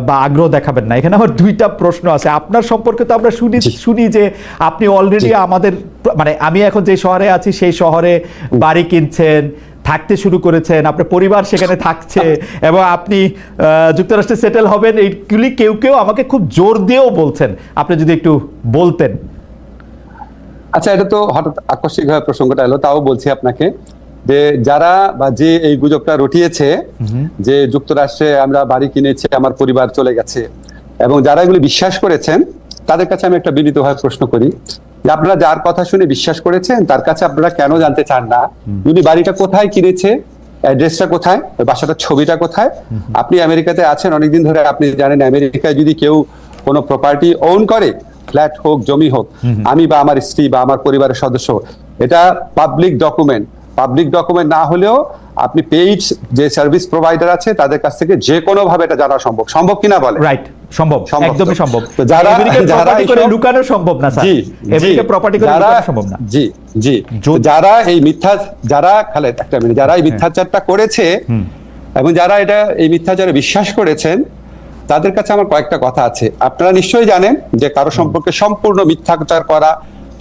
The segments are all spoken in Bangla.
বা আগ্রহ দেখাবেন না। এখানে আমার দুইটা প্রশ্ন আছে। আপনার সম্পর্কে তো আমরা শুনি যে আপনি অলরেডি আমাদের, মানে আমি এখন যে শহরে আছি সেই শহরে বাড়ি কিনছেন, থাকতে শুরু করেছেন, আপনার পরিবার সেখানে থাকছে এবং আপনি যুক্তরাষ্ট্রে সেটেল হবেন, এইগুলি কেউ কেউ আমাকে খুব জোর দিয়েও বলছেন। আপনি যদি একটু বলতেন। আচ্ছা, এটা তো হঠাৎ আকস্মিকভাবে প্রসঙ্গটা এলো, তাও বলছি আপনাকে যে যারা বা যে এই গুজবটা রটিয়েছে যে যুক্তরাষ্ট্রে আমরা বাড়ি কিনেছি, আমার পরিবার চলে গেছে, এবং যারা এগুলি বিশ্বাস করেছেন তাদের কাছে আমি একটা বিনীতভাবে প্রশ্ন করি যে আপনারা যার কথা শুনে বিশ্বাস করেছেন তার কাছে আপনারা কেন জানতে চান না উনি বাড়িটা কোথায় কিনেছে, অ্যাড্রেসটা কোথায়, বাসাটার ছবিটা কোথায়? আপনি আমেরিকাতে আছেন অনেকদিন ধরে, আপনি জানেন আমেরিকায় যদি কেউ কোনো প্রপার্টি ওন করে, ফ্ল্যাট হোক, জমি হোক, আমি বা আমার স্ত্রী বা আমার পরিবারের সদস্য, এটা পাবলিক ডকুমেন্ট। পাবলিক ডকুমেন্ট না হলেও আপনি পেইড যে সার্ভিস প্রোভাইডার আছে তাদের কাছ থেকে যে কোনো ভাবে এটা জানা সম্ভব। সম্ভব কিনা বলে? রাইট, সম্ভব, একদমই সম্ভব। যারা লুকানো সম্ভব না স্যার, আমেরিকা প্রপার্টি করে লুকানো সম্ভব না। জি জি, যারা এই মিথ্যা, যারা খালেদ একটা মিনিট, যারা এই মিথ্যাচারটা করেছে এবং যারা এটা এই মিথ্যাচারে বিশ্বাস করেছেন তাদের কাছে আমার কয়েকটা কথা আছে। আপনারা নিশ্চয়ই জানেন যে কারো সম্পর্কে সম্পূর্ণ মিথ্যাচার করা,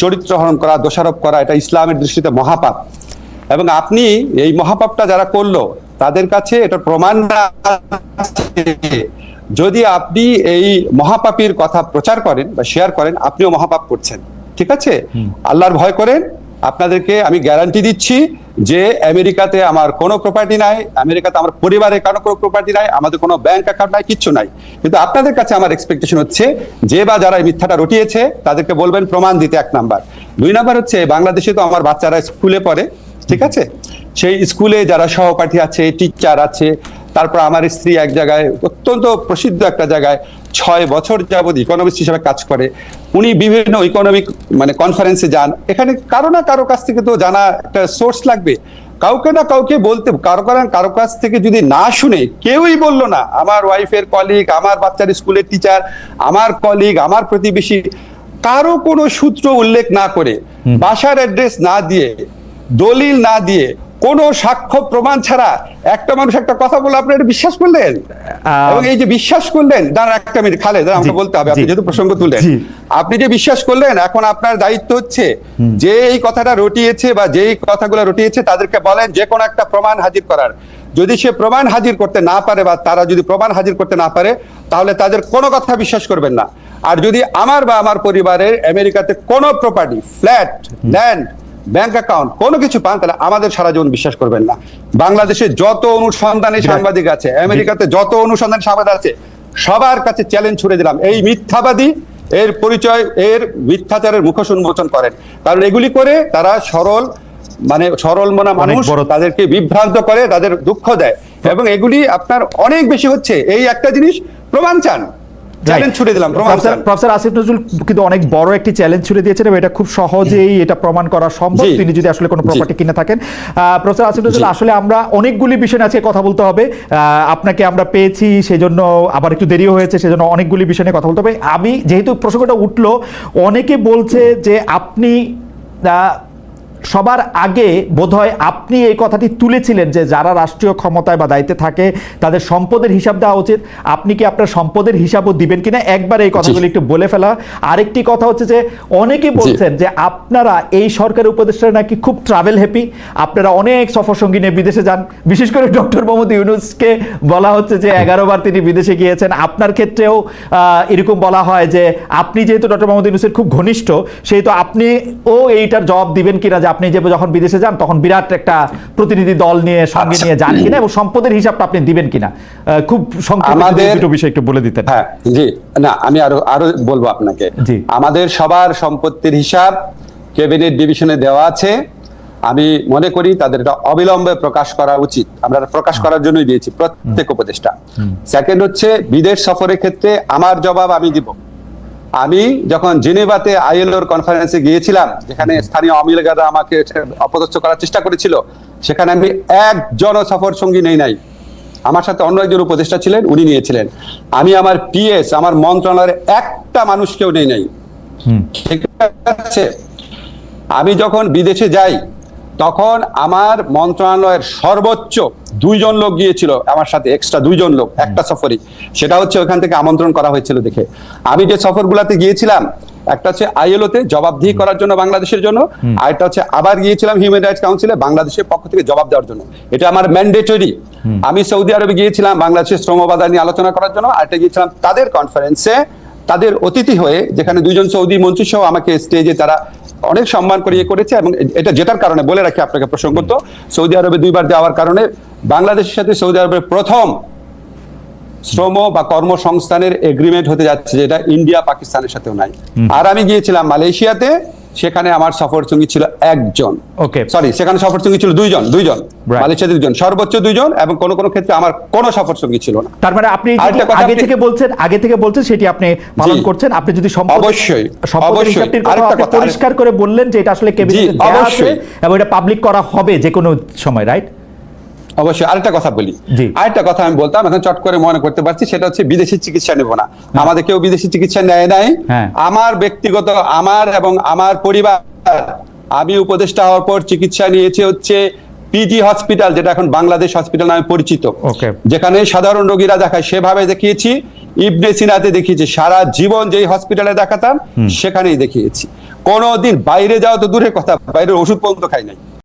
চরিত্র হরণ করা, দোষারোপ করা, এটা ইসলামের দৃষ্টিতে মহাপাপ। এবং আপনি এই মহাপাপটা যারা করলো তাদের কাছে এটা প্রমাণ না, যদি আপনি এই মহাপাপীর কথা প্রচার করেন বা শেয়ার করেন আপনিও মহাপাপ করছেন। ঠিক আছে? আল্লাহর ভয় করেন। আপনাদেরকে আমি গ্যারান্টি দিচ্ছি যে আমেরিকাতে আমার কোনো প্রপার্টি নাই, আমেরিকাতে আমার পরিবারের কারো কোনো প্রপার্টি নাই, আমাদের কোনো ব্যাংক অ্যাকাউন্ট নাই, কিচ্ছু নাই। কিন্তু আপনাদের কাছে আমার এক্সপেকটেশন হচ্ছে যে বা যারা এই মিথ্যাটা রটিয়েছে তাদেরকে বলবেন প্রমাণ দিতে, 1 নাম্বার। 2 নাম্বার হচ্ছে বাংলাদেশে তো আমার বাচ্চারা স্কুলে পড়ে, ঠিক আছে? সেই স্কুলে যারা সহপাঠী আছে, টিচার আছে, তারপর আমার স্ত্রী এক জায়গায় অত্যন্ত প্রসিদ্ধ একটা জায়গায় 6 বছর যাবৎ ইকোনমিস্ট হিসেবে কাজ করে। উনি বিভিন্ন ইকোনমিক মানে কনফারেন্সে যান, এখানে কারো না কারো কাছ থেকে তো জানা একটা সোর্স লাগবে। কাউকে না কাউকে বলতে, কারো কাছ থেকে যদি না শুনে, কেউই বললো না, আমার ওয়াইফের কলিগ, আমার বাচ্চার স্কুলের টিচার, আমার কলিগ, আমার প্রতিবেশী, কারো কোনো সূত্র উল্লেখ না করে, বাসার অ্যাড্রেস না দিয়ে, দলিল না দিয়ে, কোন সাক্ষ্য প্রমাণ ছাড়া একটা মানুষ একটা কথা বলে আপনি এটা বিশ্বাস করলেন? এবং এই যে বিশ্বাস করলেন, দাঁড়ান একটা মিনিট খালেদ, আমাকে বলতে হবে, আপনি যেহেতু প্রসঙ্গ তুললেন, আপনি যে বিশ্বাস করলেন, এখন আপনার দায়িত্ব হচ্ছে যে এই কথাটা রটিয়েছে বা যেই কথাগুলো রটিয়েছে তাদেরকে বলেন যে কোনো একটা প্রমাণ হাজির করার। যদি সে প্রমাণ হাজির করতে না পারে বা তারা যদি প্রমাণ হাজির করতে না পারে তাহলে তাদের কোনো কথা বিশ্বাস করবেন না। আর যদি আমার বা আমার পরিবারের আমেরিকাতে কোনো property, flat, land, bank account কোনো কিছু পান তাহলে আমাদের সারা জীবন বিশ্বাস করবেন না। বাংলাদেশে যত অনুসন্ধানী সাংবাদিক আছে, আমেরিকাতে যত অনুসন্ধানী সাংবাদিক আছে, সবার কাছে চ্যালেঞ্জ ছুড়ে দিলাম, এই মিথ্যাবাদী এর পরিচয়, এর মিথ্যাচারের মুখোশ উন্মোচন করেন। কারণ এগুলি করে তারা সরল মনা মানুষ, তাদেরকে বিভ্রান্ত করে, তাদের দুঃখ দেয়, এবং এগুলি আপনার অনেক বেশি হচ্ছে। এই একটা জিনিস প্রমাণ চান, চ্যালেঞ্জ ছুড়ে দিলাম। প্রফেসর আসিফ নজরুল কিন্তু অনেক বড় একটি চ্যালেঞ্জ ছুড়ে দিয়েছেন এবং এটা খুব সহজেই এটা প্রমাণ করা সম্ভব তিনি যদি আসলে কোনো প্রপার্টি কিনে থাকেন। প্রফেসর আসিফ নজরুল, আসলে আমরা অনেকগুলি বিষয় আজকে কথা বলতে হবে, আপনাকে আমরা পেয়েছি সেজন্য, আবার একটু দেরিও হয়েছে সেজন্য অনেকগুলি বিষয় নিয়ে কথা বলতে হবে। আমি যেহেতু প্রসঙ্গটা উঠলো, অনেকে বলছে যে আপনি সবার আগে বোধহয় আপনি এই কথাটি তুলেছিলেন যে যারা রাষ্ট্রীয় ক্ষমতায় বা দায়িত্বে থাকে তাদের সম্পদের হিসাব দেওয়া উচিত। আপনি কি আপনার সম্পদের হিসাবও দিবেন কিনা একবার এই কথাগুলো একটু বলে ফেলা। আরেকটি কথা হচ্ছে যে অনেকে বলছেন যে আপনারা এই সরকারের উপদেষ্টারা নাকি খুব ট্রাভেল হ্যাপি, আপনারা অনেক সফর সঙ্গী নিয়ে বিদেশে যান, বিশেষ করে ডক্টর মোহাম্মদ ইউনূসকে বলা হচ্ছে যে 11 বার তিনি বিদেশে গিয়েছেন। আপনার ক্ষেত্রেও এরকম বলা হয় যে আপনি যেহেতু ডক্টর মোহাম্মদ ইউনূসের খুব ঘনিষ্ঠ সেহেতু আপনিও এইটার জবাব দিবেন কিনা যে আপনি যে যখন বিদেশে যান তখন বিরাট একটা প্রতিনিধি দল নিয়ে সঙ্গে নিয়ে যান কিনা এবং সম্পদের হিসাবটা আপনি দিবেন কিনা, খুব সংক্ষেপে দুটো বিষয় একটু বলে দিতেন। হ্যাঁ জি, না আমি আরো বলবো আপনাকে। আমাদের সবার সম্পত্তির হিসাব ক্যাবিনেট ডিভিশনে দেওয়া আছে। আমি মনে করি তাদের এটা অবিলম্বে প্রকাশ করা উচিত। আমরা প্রকাশ করার জন্যই দিয়েছি প্রত্যেক উপদেষ্টা। সেকেন্ড হচ্ছে বিদেশ সফরের ক্ষেত্রে আমার জবাব আমি দিব। আমি যখন জেনেভাতে আইএলওর কনফারেন্সে গিয়েছিলাম, যেখানে স্থানীয় আওয়ামী লীগরা আমাকে অপদস্থ করার চেষ্টা করেছিল, সেখানে আমি একজনও সফর সঙ্গী নেই নাই। আমার সাথে অন্য একজন উপদেষ্টা ছিলেন, উনি নিয়েছিলেন। আমি আমার পিএস, আমার মন্ত্রণালয়ের একটা মানুষকেও নেই নাই। ঠিক আছে? আমি যখন বিদেশে যাই তখন আমার মন্ত্রণালয়ের সর্বোচ্চ 2 জন লোক গিয়েছিল আমার সাথে, এক্সট্রা 2 জন লোক একটা সফরই। সেটা হচ্ছে ওখান থেকে আমন্ত্রণ করা হয়েছিল দেখে। আমি যে সফরগুলোতে গিয়েছিলাম, একটা হচ্ছে আইএলওতে জবাবদিহি করার জন্য বাংলাদেশের জন্য, আর একটা হচ্ছে আবার গিয়েছিলাম হিউম্যান রাইটস কাউন্সিলে বাংলাদেশের পক্ষ থেকে জবাব দেওয়ার জন্য। এটা আমার ম্যান্ডেটরি। আমি সৌদি আরবে গিয়েছিলাম বাংলাদেশের শ্রম বাজার নিয়ে আলোচনা করার জন্য, আর একটা গিয়েছিলাম তাদের কনফারেন্সে, তাদের অতিথি হয়ে, যেখানে 2 জন সৌদি মন্ত্রী সহ আমাকে স্টেজে তারা অনেক সম্মান করে করেছে। এবং এটা যেটার কারণে বলে রাখি আপনাকে প্রসঙ্গত, সৌদি আরবে 2 বার যাওয়ার কারণে বাংলাদেশের সাথে সৌদি আরবের প্রথম শ্রম বা কর্মসংস্থানের এগ্রিমেন্ট হতে যাচ্ছে, যেটা ইন্ডিয়া পাকিস্তানের সাথেও নাই। আর আমি গিয়েছিলাম মালয়েশিয়াতে, সেখানে আমার সফরসঙ্গী ছিল 1 জন। ওকে, সরি, সেখানে সফরসঙ্গী ছিল 2 জন। Right. মালয়েশিয়াতে 2 জন, সর্বোচ্চ 2 জন, এবং কোন কোন ক্ষেত্রে আমার কোনো সফরসঙ্গী ছিল না। তার মানে আপনি আরেকটা কথা আগে থেকে বলছেন সেটি আপনি পালন জি। করছেন। আপনি যদি অবশ্যই, সম্পদের অবশ্যই। হিসাবটির কথা আরেকটা আপনি কথা, পরিষ্কার করে বললেন যে এটা আসলে ক্যাবিনেটে জি, দেয়া আছে অবশ্যই। এবং এটা পাবলিক করা হবে যে কোনো সময়, রাইট? অবশ্যই। আরেকটা কথা বলি, জি। আরেকটা কথা আমি বলতাম, এখন চট করে মনে করতে পারছি, সেটা হচ্ছে বিদেশি চিকিৎসা নেব না। আমাদের কেউ বিদেশি চিকিৎসা নেয় নাই। হ্যাঁ। আমার ব্যক্তিগত, আমার এবং আমার পরিবার, আমি উপদেষ্টা হওয়ার পর চিকিৎসা নিয়েছি হচ্ছে পিজি হসপিটাল, যেটা এখন বাংলাদেশ হসপিটাল নামে পরিচিত। ওকে। যেখানে সাধারণ রোগীরা দেখায় সেভাবে দেখিয়েছি। ইবনে সিনাতে দেখিয়েছি, সারা জীবন যেই হসপিটালে দেখাতাম সেখানেই দেখিয়েছি। কোনোদিন বাইরে যাওয়া তো দূরের কথা, বাইরের ওষুধ পর্যন্ত খাই নাই।